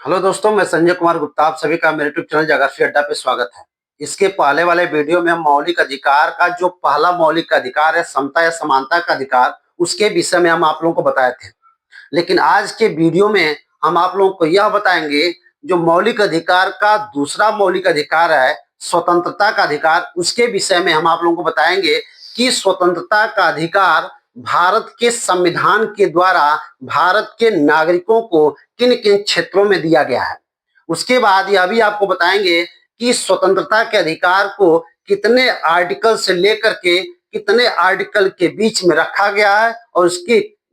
Hello दोस्तों, मैं संजय कुमार गुप्ता। आप सभी का मेरे यूट्यूब चैनल ज्योग्राफी अड्डा पे स्वागत है। इसके पहले वाले वीडियो में हम मौलिक अधिकार का जो पहला मौलिक अधिकार है, समता या समानता का अधिकार, उसके विषय में हम आप लोगों को बताए थे। लेकिन आज के वीडियो में हम आप लोगों को यह बताएंगे जो मौलिक अधिकार का दूसरा मौलिक अधिकार है, स्वतंत्रता का अधिकार। उसके विषय में हम आप लोगों को बताएंगे कि स्वतंत्रता का अधिकार भारत के संविधान के द्वारा भारत के नागरिकों को किन किन क्षेत्रों में दिया गया है। उसके बाद यह भी आपको बताएंगे कि स्वतंत्रता के अधिकार को कितने आर्टिकल से लेकर के कितने आर्टिकल के बीच में रखा गया है और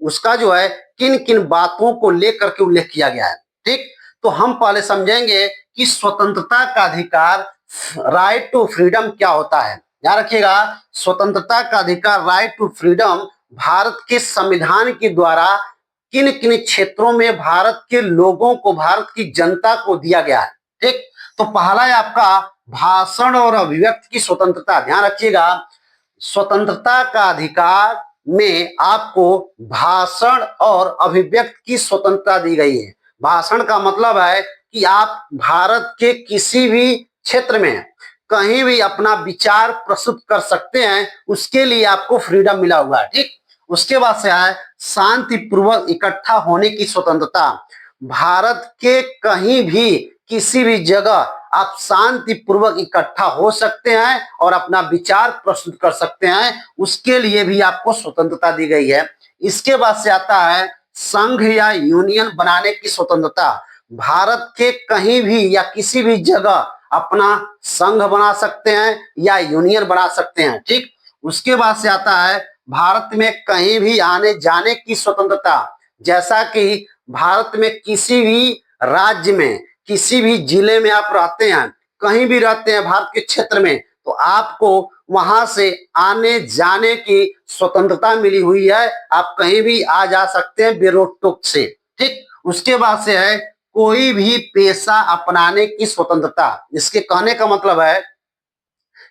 उसका जो है किन किन बातों को लेकर के उल्लेख किया गया है। ठीक, तो हम पहले समझेंगे कि स्वतंत्रता का अधिकार, राइट टू फ्रीडम, क्या होता है। ध्यान रखिएगा, स्वतंत्रता का अधिकार, राइट टू फ्रीडम, भारत के संविधान के द्वारा किन किन क्षेत्रों में भारत के लोगों को, भारत की जनता को दिया गया है। ठीक, तो पहला है आपका भाषण और अभिव्यक्ति की स्वतंत्रता। ध्यान रखिएगा, स्वतंत्रता का अधिकार में आपको भाषण और अभिव्यक्ति की स्वतंत्रता दी गई है। भाषण का मतलब है कि आप भारत के किसी भी क्षेत्र में कहीं भी अपना विचार प्रस्तुत कर सकते हैं, उसके लिए आपको फ्रीडम मिला हुआ है। ठीक, उसके बाद से है शांतिपूर्वक इकट्ठा होने की स्वतंत्रता। भारत के कहीं भी किसी भी जगह आप शांतिपूर्वक इकट्ठा हो सकते हैं और अपना विचार प्रस्तुत कर सकते हैं, उसके लिए भी आपको स्वतंत्रता दी गई है। इसके बाद से आता है संघ या यूनियन बनाने की स्वतंत्रता। भारत के कहीं भी या किसी भी जगह अपना संघ बना सकते हैं या यूनियन बना सकते हैं। ठीक, उसके बाद से आता है भारत में कहीं भी आने जाने की स्वतंत्रता। जैसा कि भारत में किसी भी राज्य में, किसी भी जिले में आप रहते हैं, कहीं भी रहते हैं भारत के क्षेत्र में, तो आपको वहां से आने जाने की स्वतंत्रता मिली हुई है। आप कहीं भी आ जा सकते हैं बेरोक टोक से। ठीक, उसके बाद से है कोई भी पेशा अपनाने की स्वतंत्रता। इसके कहने का मतलब है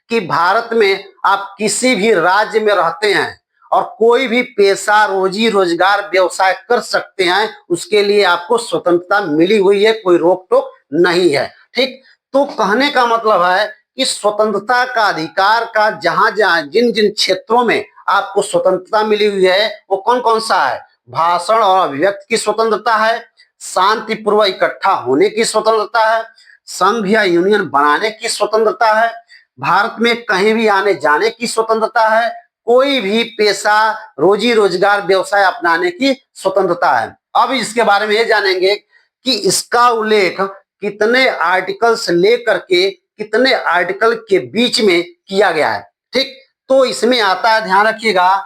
कि भारत में आप किसी भी राज्य में रहते हैं और कोई भी पेशा, रोजी रोजगार, व्यवसाय कर सकते हैं, उसके लिए आपको स्वतंत्रता मिली हुई है, कोई रोक टोक नहीं है। ठीक, तो कहने का मतलब है कि स्वतंत्रता का अधिकार का जहां जहां जिन जिन क्षेत्रों में आपको स्वतंत्रता मिली हुई है वो कौन कौन सा है। भाषण और अभिव्यक्ति की स्वतंत्रता है, शांतिपूर्वक इकट्ठा होने की स्वतंत्रता है, संघ या यूनियन बनाने की स्वतंत्रता है, भारत में कहीं भी आने जाने की स्वतंत्रता है, कोई भी पेशा, रोजी रोजगार, व्यवसाय अपनाने की स्वतंत्रता है। अब इसके बारे में ये जानेंगे कि इसका उल्लेख कितने आर्टिकल से लेकर के कितने आर्टिकल के बीच में किया गया है। ठीक, तो इसमें आता है, ध्यान रखिएगा,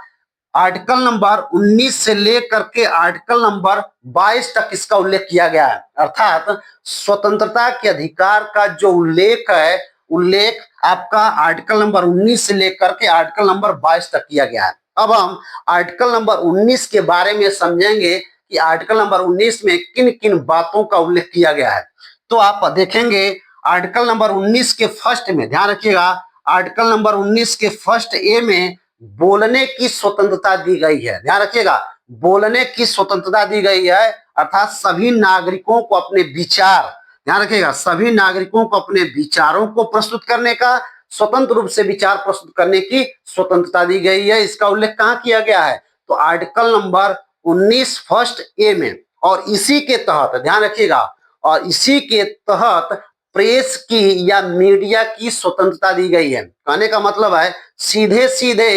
आर्टिकल नंबर 19 से लेकर के आर्टिकल नंबर 22 तक इसका उल्लेख किया गया है। अर्थात स्वतंत्रता के अधिकार का जो उल्लेख है, उल्लेख आपका आर्टिकल नंबर 19 से लेकर के आर्टिकल नंबर 22 तक किया गया है। अब हम आर्टिकल नंबर 19 के बारे में समझेंगे कि आर्टिकल नंबर 19 में किन किन बातों का उल्लेख किया गया है। तो आप देखेंगे आर्टिकल नंबर 19 के फर्स्ट में, ध्यान रखिएगा, आर्टिकल नंबर 19 के फर्स्ट ए में बोलने की स्वतंत्रता दी गई है। ध्यान रखिएगा, बोलने की स्वतंत्रता दी गई है, अर्थात सभी नागरिकों को अपने विचार, ध्यान रखिएगा, सभी नागरिकों को अपने विचारों को प्रस्तुत करने का, स्वतंत्र रूप से विचार प्रस्तुत करने की स्वतंत्रता दी गई है। इसका उल्लेख कहां किया गया है, तो आर्टिकल नंबर 19 फर्स्ट ए में। और इसी के तहत, ध्यान रखिएगा, और इसी के तहत प्रेस की या मीडिया की स्वतंत्रता दी गई है। कहने का मतलब है सीधे सीधे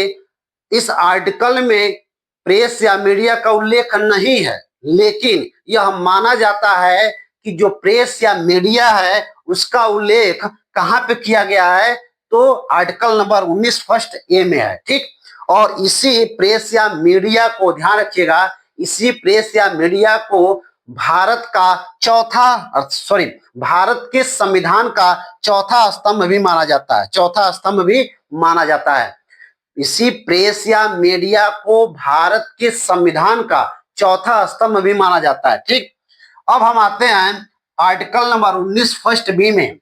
इस आर्टिकल में प्रेस या मीडिया का उल्लेख नहीं है, लेकिन यह माना जाता है कि जो प्रेस या मीडिया है उसका उल्लेख कहां पे किया गया है, तो आर्टिकल नंबर 19 फर्स्ट ए में है। ठीक, और इसी प्रेस या मीडिया को, ध्यान रखिएगा, इसी प्रेस या मीडिया को भारत का भारत के संविधान का चौथा स्तंभ भी माना जाता है, चौथा स्तंभ भी माना जाता है। इसी प्रेस या मीडिया को भारत के संविधान का चौथा स्तंभ भी माना जाता है। ठीक, अब हम आते हैं आर्टिकल नंबर 19 फर्स्ट बी में।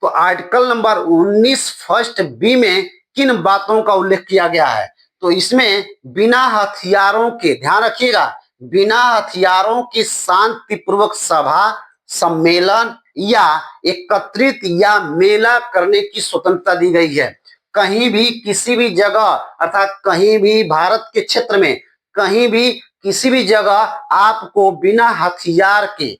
तो आर्टिकल नंबर 19 फर्स्ट बी में किन बातों का उल्लेख किया गया है, तो इसमें बिना हथियारों के, ध्यान रखिएगा, बिना हथियारों की शांतिपूर्वक सभा, सम्मेलन या एकत्रित या मेला करने की स्वतंत्रता दी गई है। कहीं भी किसी भी जगह अर्थात कहीं भी भारत के क्षेत्र में कहीं भी किसी भी जगह आपको बिना हथियार के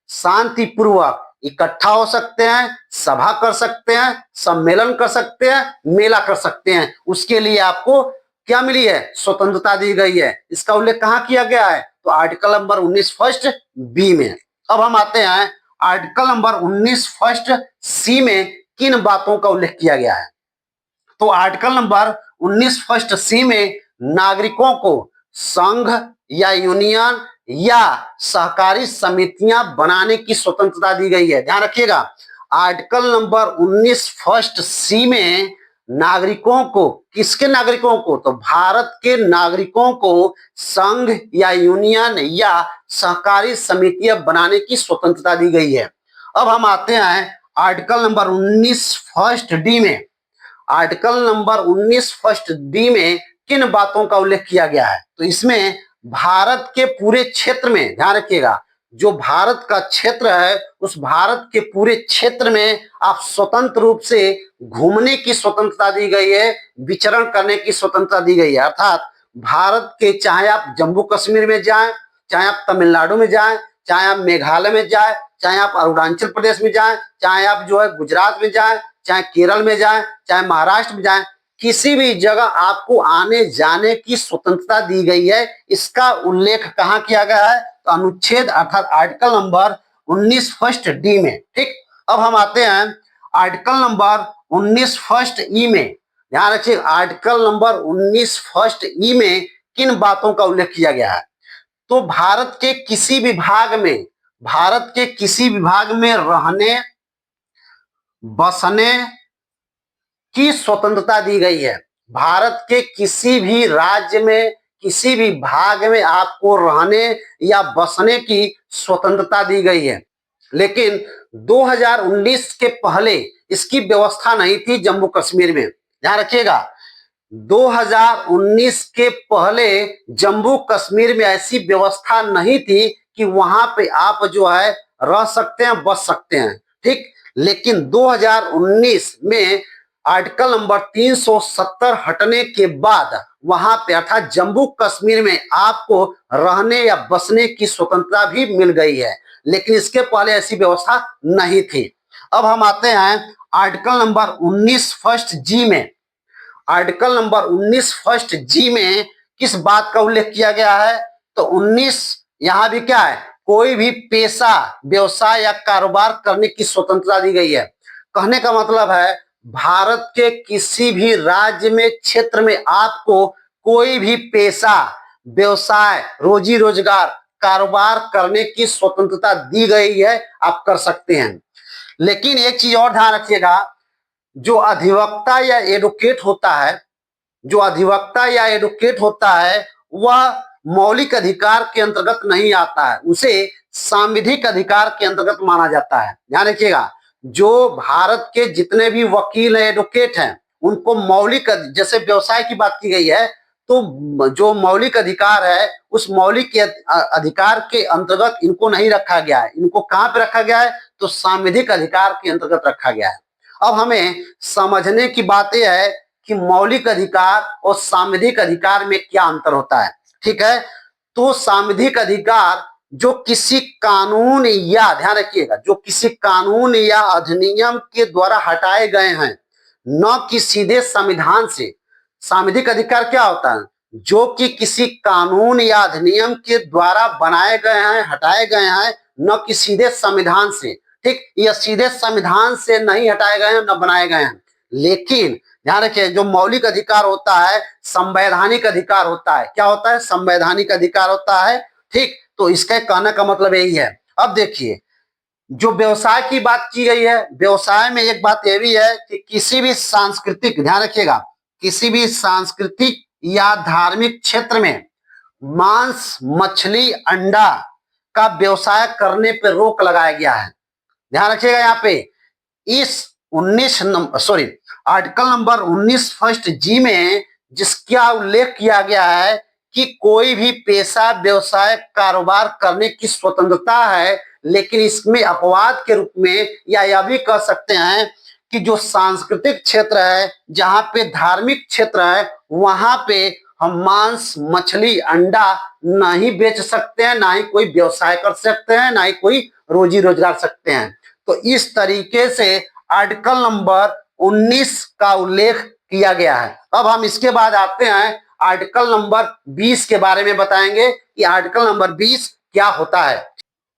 शांतिपूर्वक इकट्ठा हो सकते हैं, सभा कर सकते हैं, सम्मेलन कर सकते हैं, मेला कर सकते हैं। उसके लिए आपको क्या मिली है? स्वतंत्रता दी गई है। इसका उल्लेख कहां किया गया है? तो आर्टिकल नंबर 19 फर्स्ट बी में। अब हम आते हैं आर्टिकल नंबर 19 फर्स्ट सी में किन बातों का उल्लेख किया गया है। तो आर्टिकल नंबर 19 फर्स्ट सी में नागरिकों को संघ या यूनियन या सहकारी समितियां बनाने की स्वतंत्रता दी गई है। ध्यान रखिएगा, आर्टिकल नंबर 19 फर्स्ट सी में नागरिकों को, किसके नागरिकों को? तो भारत के नागरिकों को संघ या यूनियन या सहकारी समितियां बनाने की स्वतंत्रता दी गई है। अब हम आते हैं आर्टिकल नंबर 19 फर्स्ट डी में। आर्टिकल नंबर 19 फर्स्ट डी में किन बातों का उल्लेख किया गया है? तो इसमें भारत के पूरे क्षेत्र में, ध्यान रखिएगा, जो भारत का क्षेत्र है उस भारत के पूरे क्षेत्र में आप स्वतंत्र रूप से घूमने की स्वतंत्रता दी गई है, विचरण करने की स्वतंत्रता दी गई है। अर्थात भारत के चाहे आप जम्मू कश्मीर में जाएं, चाहे आप तमिलनाडु में जाएं, चाहे आप मेघालय में जाएं, चाहे आप अरुणाचल प्रदेश में जाएं, चाहे आप जो है गुजरात में जाएं, चाहे केरल में जाएं, चाहे महाराष्ट्र में जाएं, किसी भी जगह आपको आने जाने की स्वतंत्रता दी गई है। इसका उल्लेख कहां किया गया है? तो अनुच्छेद अर्थात आर्टिकल नंबर 19 फर्स्ट डी में। ठीक, अब हम आते हैं आर्टिकल नंबर 19 फर्स्ट ई में। ध्यान रखिए, आर्टिकल नंबर 19 फर्स्ट ई में किन बातों का उल्लेख किया गया है? तो भारत के किसी विभाग में, भारत के किसी विभाग में रहने बसने की स्वतंत्रता दी गई है। भारत के किसी भी राज्य में, किसी भी भाग में आपको रहने या बसने की स्वतंत्रता दी गई है। लेकिन 2019 के पहले इसकी व्यवस्था नहीं थी जम्मू कश्मीर में। ध्यान रखिएगा, 2019 के पहले जम्मू कश्मीर में ऐसी व्यवस्था नहीं थी कि वहां पे आप जो है रह सकते हैं, बस सकते हैं। ठीक, लेकिन 2019 में आर्टिकल नंबर 370 हटने के बाद वहां पे अर्थात जम्मू कश्मीर में आपको रहने या बसने की स्वतंत्रता भी मिल गई है, लेकिन इसके पहले ऐसी व्यवस्था नहीं थी। अब हम आते हैं आर्टिकल नंबर 19 फर्स्ट जी में। आर्टिकल नंबर 19 फर्स्ट जी में किस बात का उल्लेख किया गया है? तो 19 यहां भी क्या है? कोई भी पेशा, व्यवसाय या कारोबार करने की स्वतंत्रता दी गई है। कहने का मतलब है भारत के किसी भी राज्य में, क्षेत्र में आपको कोई भी पेशा, व्यवसाय, रोजी रोजगार, कारोबार करने की स्वतंत्रता दी गई है, आप कर सकते हैं। लेकिन एक चीज और ध्यान रखिएगा, जो अधिवक्ता या एडवोकेट होता है, जो अधिवक्ता या एडवोकेट होता है वह मौलिक अधिकार के अंतर्गत नहीं आता है, उसे सांविधिक अधिकार के अंतर्गत माना जाता है। ध्यान रखिएगा, जो भारत के जितने भी वकील हैं, एडवोकेट हैं, उनको मौलिक, जैसे व्यवसाय की बात की गई है, तो जो मौलिक अधिकार है उस मौलिक अधिकार के अंतर्गत इनको नहीं रखा गया है। इनको कहां पे रखा गया है? तो सांविधिक अधिकार के अंतर्गत रखा गया है। अब हमें समझने की बात यह है कि मौलिक अधिकार और सांविधिक अधिकार में क्या अंतर होता है। ठीक है, तो सांविधिक अधिकार जो किसी कानून या, ध्यान रखिएगा, जो किसी कानून या अधिनियम के द्वारा हटाए गए हैं, न कि सीधे संविधान से। सांविधिक अधिकार क्या होता है? जो कि किसी कानून या अधिनियम के द्वारा बनाए गए हैं, हटाए गए हैं, न कि सीधे संविधान से। ठीक, यह सीधे संविधान से नहीं हटाए गए हैं, न बनाए गए हैं। लेकिन ध्यान रखिए, जो मौलिक अधिकार होता है संवैधानिक अधिकार होता है। क्या होता है? संवैधानिक अधिकार होता है। ठीक, तो इसके कहने का मतलब यही है। अब देखिए, जो व्यवसाय की बात की गई है, व्यवसाय में एक बात यह भी है कि किसी भी सांस्कृतिक, ध्यान रखिएगा, किसी भी सांस्कृतिक या धार्मिक क्षेत्र में मांस, मछली, अंडा का व्यवसाय करने पर रोक लगाया गया है। ध्यान रखिएगा, यहाँ पे इस 19 number, sorry, article number 19 first G में जिसका उल्लेख किया गया है कि कोई भी पेशा, व्यवसाय, कारोबार करने की स्वतंत्रता है, लेकिन इसमें अपवाद के रूप में या यह भी कह सकते हैं कि जो सांस्कृतिक क्षेत्र है, जहां पे धार्मिक क्षेत्र है, वहां पे हम मांस, मछली, अंडा नहीं बेच सकते हैं, ना ही कोई व्यवसाय कर सकते हैं, ना ही कोई रोजी रोजगार सकते हैं। तो इस तरीके से आर्टिकल नंबर 19 का उल्लेख किया गया है। अब हम इसके बाद आते हैं आर्टिकल नंबर 20 के बारे में बताएंगे कि आर्टिकल नंबर 20 क्या होता है।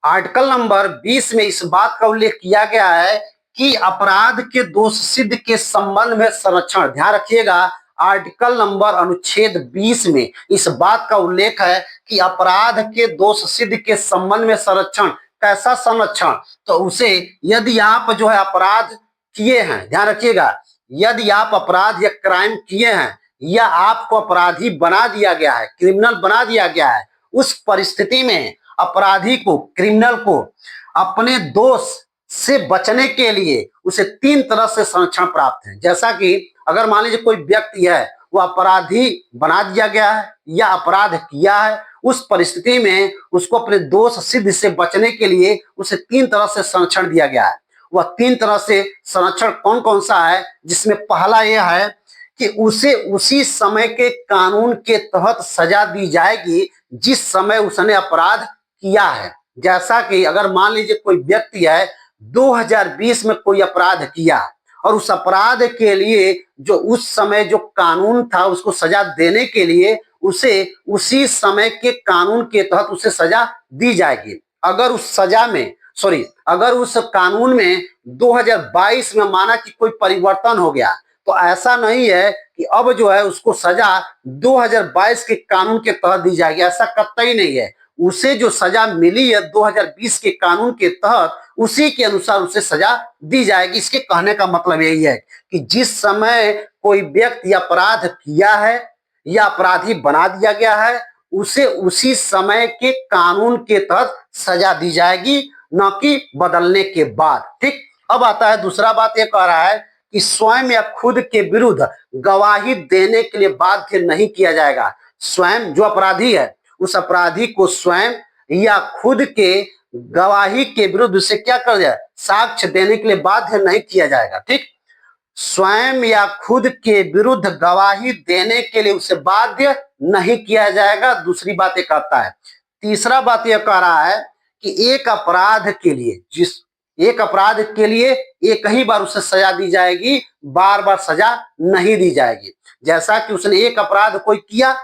आर्टिकल नंबर 20 में इस बात का उल्लेख किया गया है कि अपराध के दोष सिद्ध के संबंध में संरक्षण। ध्यान रखिएगा, आर्टिकल नंबर अनुच्छेद 20 में इस बात का उल्लेख है कि अपराध के दोष सिद्ध के संबंध में संरक्षण। कैसा संरक्षण? तो उसे यदि आप जो है अपराध किए हैं, ध्यान रखिएगा, यदि आप अपराध या क्राइम किए हैं या आपको अपराधी बना दिया गया है, क्रिमिनल बना दिया गया है, उस परिस्थिति में अपराधी को, क्रिमिनल को अपने दोष से बचने के लिए उसे 3 तरह से संरक्षण प्राप्त है। जैसा कि अगर मान लीजिए कोई व्यक्ति है, वो अपराधी बना दिया गया है या अपराध किया है, उस परिस्थिति में उसको अपने दोष सिद्ध से बचने के लिए उसे 3 तरह से संरक्षण दिया गया है। वह 3 तरह से संरक्षण कौन कौन सा है? जिसमें पहला यह है कि उसे उसी समय के कानून के तहत सजा दी जाएगी जिस समय उसने अपराध किया है। जैसा कि अगर मान लीजिए कोई व्यक्ति है, 2020 में कोई अपराध किया और उस अपराध के लिए जो उस समय जो कानून था उसको सजा देने के लिए उसे उसी समय के कानून के तहत उसे सजा दी जाएगी। अगर उस सजा में अगर उस कानून में 2022 में माना कि कोई परिवर्तन हो गया, तो ऐसा नहीं है कि अब जो है उसको सजा 2022 के कानून के तहत दी जाएगी, ऐसा कतई नहीं है। उसे जो सजा मिली है 2020 के कानून के तहत, उसी के अनुसार उसे सजा दी जाएगी। इसके कहने का मतलब यही है कि जिस समय कोई व्यक्ति अपराध किया है या अपराधी बना दिया गया है, उसे उसी समय के कानून के तहत सजा दी जाएगी, न कि बदलने के बाद। ठीक, अब आता है दूसरा बात, यह कह रहा है कि स्वयं या खुद के विरुद्ध गवाही देने के लिए बाध्य नहीं किया जाएगा। स्वयं जो अपराधी है, उस अपराधी को स्वयं या खुद के गवाही के विरुद्ध से क्या कर जाए? साक्ष्य देने के लिए बाध्य नहीं किया जाएगा। ठीक, स्वयं या खुद के विरुद्ध गवाही देने के लिए उसे बाध्य नहीं किया जाएगा। दूसरी बात ये कहता है। तीसरा बात यह कह रहा है कि एक अपराध के लिए एक ही बार उसे सजा दी जाएगी, बार बार सजा नहीं दी जाएगी। जैसा कि उसने एक अपराध कोई किया,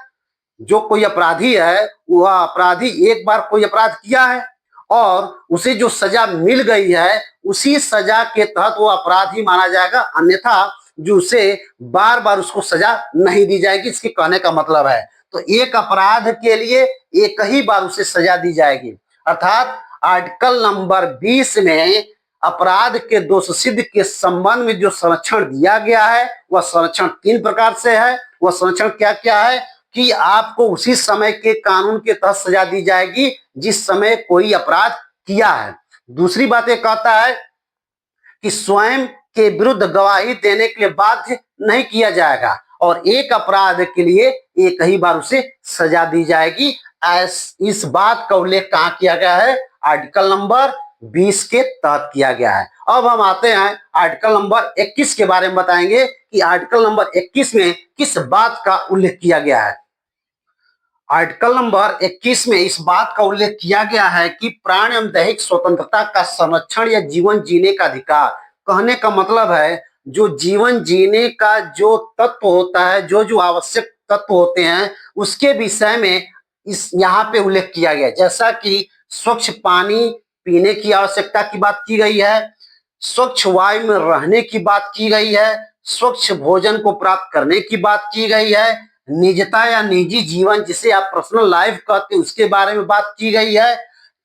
जो कोई अपराधी है वह अपराधी एक बार कोई अपराध किया है और उसे जो सजा मिल गई है उसी सजा के तहत वो अपराधी माना जाएगा, अन्यथा जो उसे बार बार उसको सजा नहीं दी जाएगी। इसके कहने का मतलब है, तो एक अपराध के लिए एक ही बार उसे सजा दी जाएगी। अर्थात आर्टिकल नंबर 20 में अपराध के दोष सिद्ध के संबंध में जो संरक्षण दिया गया है वह संरक्षण 3 प्रकार से है। वह संरक्षण क्या क्या है? कि आपको उसी समय के कानून के तहत सजा दी जाएगी जिस समय कोई अपराध किया है। दूसरी बात यह कहता है कि स्वयं के विरुद्ध गवाही देने के लिए बाध्य नहीं किया जाएगा और एक अपराध के लिए एक ही बार उसे सजा दी जाएगी। इस बात का उल्लेख कहाँ किया गया है? आर्टिकल नंबर 20 के तहत किया गया है। अब हम आते हैं आर्टिकल नंबर 21 के बारे में, बताएंगे कि आर्टिकल नंबर 21 में किस बात का उल्लेख किया गया है। आर्टिकल नंबर 21 में इस बात का उल्लेख किया गया है कि प्राण एवं दैहिक स्वतंत्रता का संरक्षण या जीवन जीने का अधिकार। कहने का मतलब है जो जीवन जीने का जो तत्व होता है, जो जो आवश्यक तत्व होते हैं, उसके विषय में इस यहाँ पे उल्लेख किया गया है। जैसा कि स्वच्छ पानी पीने की आवश्यकता की बात की गई है, स्वच्छ वायु में रहने की बात की गई है, स्वच्छ भोजन को प्राप्त करने की बात की गई है, निजता या निजी जीवन जिसे आप पर्सनल लाइफ कहते हैं उसके बारे में बात की गई है,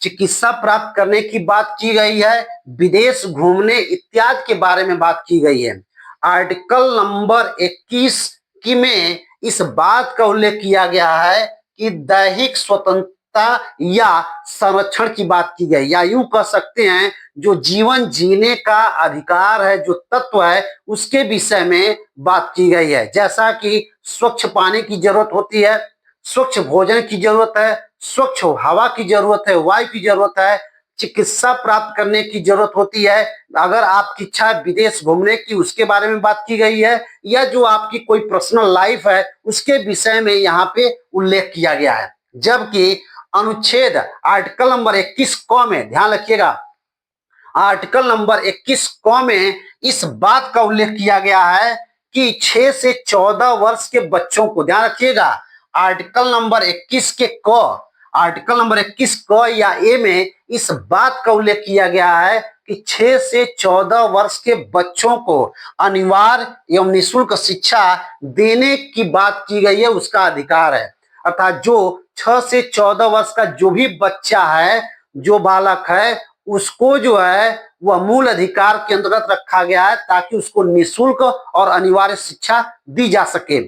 चिकित्सा प्राप्त करने की बात की गई है, विदेश घूमने इत्यादि के बारे में बात की गई है। आर्टिकल नंबर 21 की में इस बात का उल्लेख किया गया है कि दैहिक स्वतंत्रता या संरक्षण की बात की गई, या यूं कह सकते हैं जो जीवन जीने का अधिकार है, जो तत्व है, उसके विषय में बात की गई है। जैसा कि स्वच्छ पानी की जरूरत होती है, स्वच्छ भोजन की जरूरत है, स्वच्छ हवा की जरूरत है, वायु की जरूरत है, चिकित्सा प्राप्त करने की जरूरत होती है। अगर आपकी इच्छा है विदेश घूमने की, उसके बारे में बात की गई है, या जो आपकी कोई पर्सनल लाइफ है उसके विषय में यहाँ पे उल्लेख किया गया है। जबकि अनुच्छेद आर्टिकल नंबर 21 क में ध्यान रखिएगा, आर्टिकल नंबर 21 क में इस बात का उल्लेख किया गया है कि 6 से 14 वर्ष के बच्चों को, ध्यान रखिएगा, आर्टिकल नंबर 21 के क, आर्टिकल नंबर 21 क या ए में इस बात का उल्लेख किया गया है कि 6 से 14 वर्ष के बच्चों को अनिवार्य एवं निःशुल्क शिक्षा देने की बात की गई है, उसका अधिकार है। अर्थात जो 6 से 14 वर्ष का जो भी बच्चा है, जो बालक है, उसको जो है वह मूल अधिकार के अंतर्गत रखा गया है ताकि उसको निःशुल्क और अनिवार्य शिक्षा दी जा सके।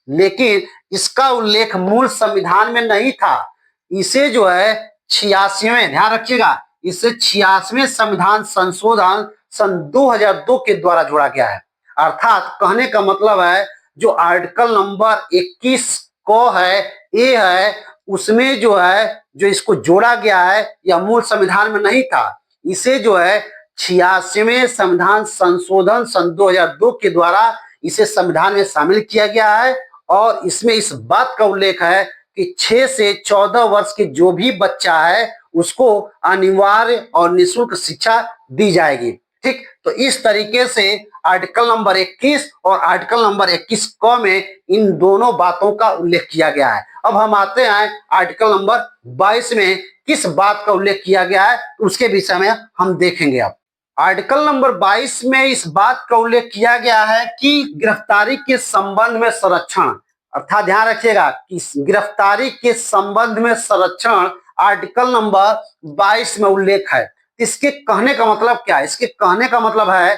लेकिन इसका उल्लेख मूल संविधान में नहीं था। इसे जो है 86वें, ध्यान रखिएगा, इसे 86वें संविधान संशोधन सन 2002 के द्वारा जोड़ा गया है। अर्थात कहने का मतलब है जो आर्टिकल नंबर 21 क है, ए है, उसमें जो है जो इसको जोड़ा गया है यह मूल संविधान में नहीं था। इसे जो है 86वें संविधान संशोधन सन 2002 के द्वारा इसे संविधान में शामिल किया गया है और इसमें इस बात का उल्लेख है कि 6 से 14 वर्ष के जो भी बच्चा है उसको अनिवार्य और निःशुल्क शिक्षा दी जाएगी। ठीक, तो इस तरीके से आर्टिकल नंबर 21 और आर्टिकल नंबर 21 क में इन दोनों बातों का उल्लेख किया गया है। अब हम आते हैं आर्टिकल नंबर 22 में किस बात का उल्लेख किया गया है उसके विषय में हम देखेंगे। अब आर्टिकल नंबर 22 में इस बात का उल्लेख किया गया है कि गिरफ्तारी के संबंध में संरक्षण, अर्थात ध्यान रखिएगा कि गिरफ्तारी के संबंध में संरक्षण आर्टिकल नंबर 22 में उल्लेख है। इसके कहने का मतलब क्या है? इसके कहने का मतलब है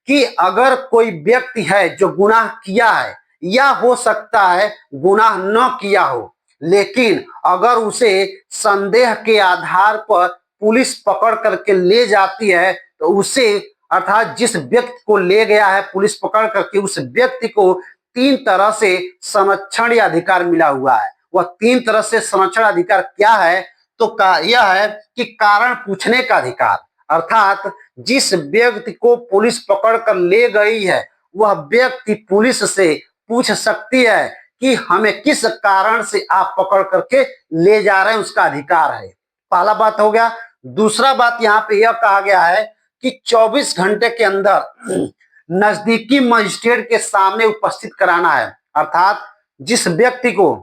कि अगर कोई व्यक्ति है जो गुनाह किया है या हो सकता है गुनाह न किया हो, लेकिन अगर उसे संदेह के आधार पर पुलिस पकड़ करके ले जाती है तो उसे, अर्थात जिस व्यक्ति को ले गया है पुलिस पकड़ करके, उस व्यक्ति को 3 तरह से संरक्षण या अधिकार मिला हुआ है। वह 3 तरह से संरक्षण अधिकार क्या है? तो यह है कि कारण पूछने का अधिकार, अर्थात जिस व्यक्ति को पुलिस पकड़ कर ले गई है वह व्यक्ति पुलिस से पूछ सकती है कि हमें किस कारण से आप पकड़ करके ले जा रहे हैं, उसका अधिकार है। पहला बात हो गया। दूसरा बात यहाँ पे यह कहा गया है कि 24 घंटे के अंदर नजदीकी मजिस्ट्रेट के सामने उपस्थित कराना है। अर्थात जिस व्यक्ति को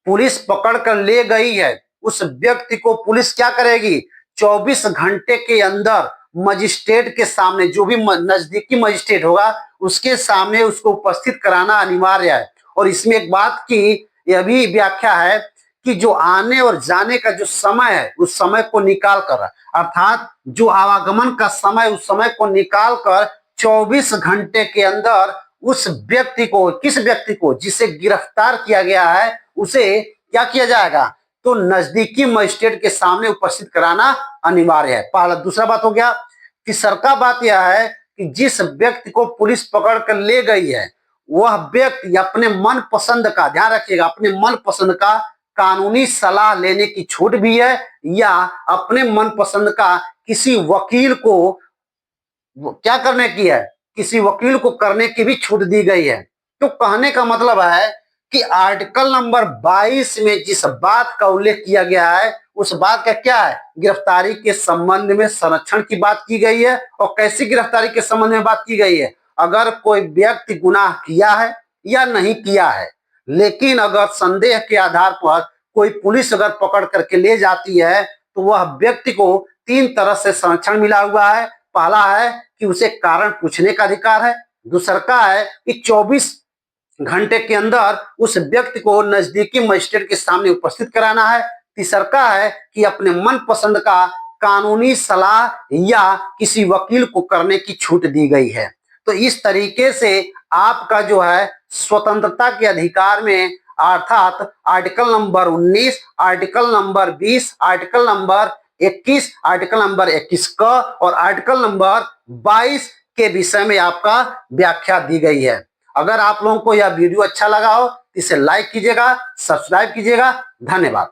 पुलिस पकड़ कर ले गई है उस व्यक्ति को पुलिस क्या करेगी? 24 घंटे के अंदर मजिस्ट्रेट के सामने, जो भी नजदीकी मजिस्ट्रेट होगा उसके सामने उसको उपस्थित कराना अनिवार्य है। और इसमें एक बात की यह भी व्याख्या है कि जो आने और जाने का जो समय है उस समय को निकाल कर, अर्थात जो आवागमन का समय उस समय को निकाल कर 24 घंटे के अंदर उस व्यक्ति को, किस व्यक्ति को? जिसे गिरफ्तार किया गया है उसे क्या किया जाएगा? तो नजदीकी मजिस्ट्रेट के सामने उपस्थित कराना अनिवार्य है। पहला। दूसरा बात हो गया। तीसरा बात यह है कि जिस व्यक्ति को पुलिस पकड़ कर ले गई है वह व्यक्ति अपने मन पसंद का, ध्यान रखिएगा, अपने मन पसंद का कानूनी सलाह लेने की छूट भी है या अपने मन पसंद का किसी वकील को क्या करने की है? किसी वकील को करने की भी छूट दी गई है। तो कहने का मतलब है कि आर्टिकल नंबर 22 में जिस बात का उल्लेख किया गया है उस बात का क्या है? गिरफ्तारी के संबंध में संरक्षण की बात की गई है। और कैसी गिरफ्तारी के संबंध में बात की गई है? अगर कोई व्यक्ति गुनाह किया है या नहीं किया है, लेकिन अगर संदेह के आधार पर कोई पुलिस अगर पकड़ करके ले जाती है तो वह व्यक्ति को 3 तरह से संरक्षण मिला हुआ है। पहला है कि उसे कारण पूछने का अधिकार है। दूसरा है कि 24 घंटे के अंदर उस व्यक्ति को नजदीकी मजिस्ट्रेट के सामने उपस्थित कराना है। तीसरा है कि अपने मन पसंद का कानूनी सलाह या किसी वकील को करने की छूट दी गई है। तो इस तरीके से आपका जो है स्वतंत्रता के अधिकार में, अर्थात article number 19, article number 20, article number 21, article number 21 क और आर्टिकल नंबर 22 के विषय में आपका व्याख्या दी गई है। अगर आप लोगों को यह वीडियो अच्छा लगा हो इसे लाइक कीजिएगा, सब्सक्राइब कीजिएगा। धन्यवाद।